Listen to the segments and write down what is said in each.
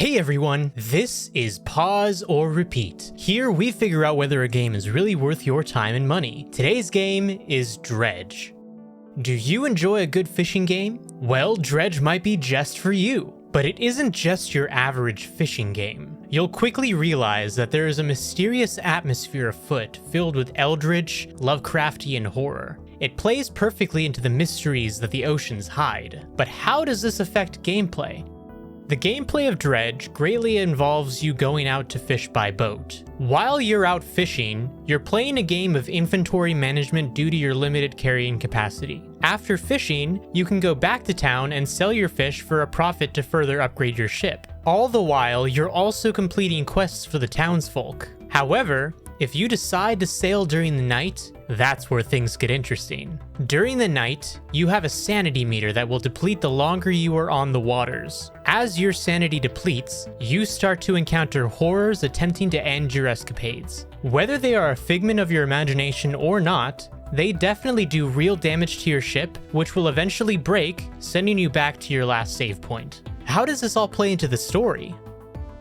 Hey everyone, this is Pause or Repeat. Here we figure out whether a game is really worth your time and money. Today's game is Dredge. Do you enjoy a good fishing game? Well, Dredge might be just for you. But it isn't just your average fishing game. You'll quickly realize that there is a mysterious atmosphere afoot filled with eldritch, Lovecraftian horror. It plays perfectly into the mysteries that the oceans hide. But how does this affect gameplay? The gameplay of Dredge greatly involves you going out to fish by boat. While you're out fishing, you're playing a game of inventory management due to your limited carrying capacity. After fishing, you can go back to town and sell your fish for a profit to further upgrade your ship. All the while, you're also completing quests for the townsfolk. However, if you decide to sail during the night, that's where things get interesting. During the night, you have a sanity meter that will deplete the longer you are on the waters. As your sanity depletes, you start to encounter horrors attempting to end your escapades. Whether they are a figment of your imagination or not, they definitely do real damage to your ship, which will eventually break, sending you back to your last save point. How does this all play into the story?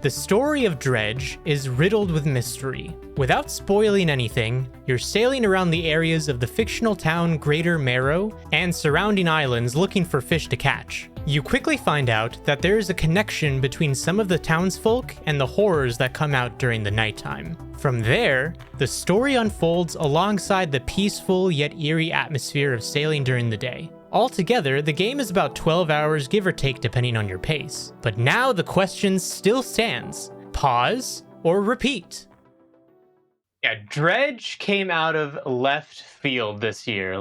The story of Dredge is riddled with mystery. Without spoiling anything, you're sailing around the areas of the fictional town Greater Marrow and surrounding islands looking for fish to catch. You quickly find out that there is a connection between some of the townsfolk and the horrors that come out during the nighttime. From there, the story unfolds alongside the peaceful yet eerie atmosphere of sailing during the day. Altogether, the game is about 12 hours give or take depending on your pace. But now the question still stands. Pause or repeat? Yeah, Dredge came out of left field this year.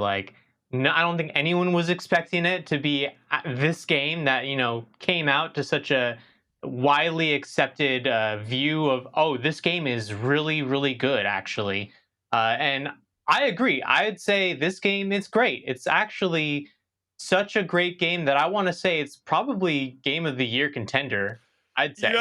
No, I don't think anyone was expecting it to be this game that, came out to such a widely accepted view of, oh, this game is really, really good, actually. And I agree. I'd say this game is great. It's actually such a great game that I want to say it's probably game of the year contender, I'd say.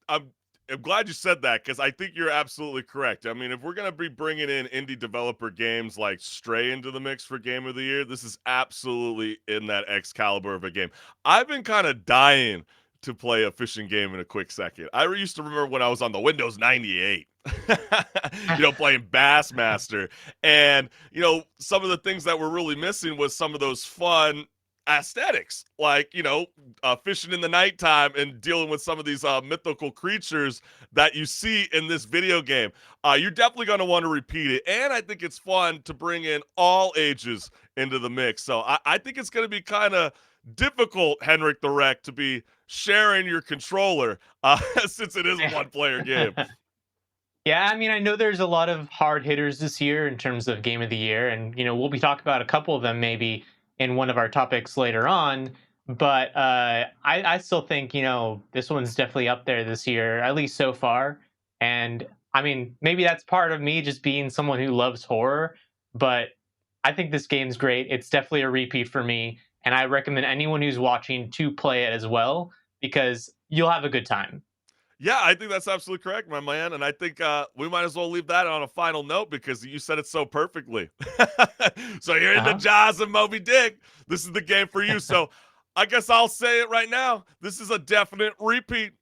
I'm glad you said that because I think you're absolutely correct. I mean, if we're going to be bringing in indie developer games like Stray into the mix for game of the year, this is absolutely in that Excalibur of a game. I've been kind of dying to play a fishing game in a quick second. I used to remember when I was on the Windows 98. Playing Bassmaster. And, some of the things that were really missing was some of those fun aesthetics, like, fishing in the nighttime and dealing with some of these mythical creatures that you see in this video game. You're definitely going to want to repeat it. And I think it's fun to bring in all ages into the mix. So I think it's going to be kind of difficult, Henrick the Wreck, to be sharing your controller since it is a one-player game. Yeah, I mean, I know there's a lot of hard hitters this year in terms of game of the year, and we'll be talking about a couple of them maybe in one of our topics later on. But I still think this one's definitely up there this year, at least so far. And I mean, maybe that's part of me just being someone who loves horror, but I think this game's great. It's definitely a repeat for me, and I recommend anyone who's watching to play it as well because you'll have a good time. Yeah, I think that's absolutely correct, my man. And I think we might as well leave that on a final note because you said it so perfectly. So you're into Uh-huh. Jaws and Moby Dick. This is the game for you. So I guess I'll say it right now. This is a definite repeat.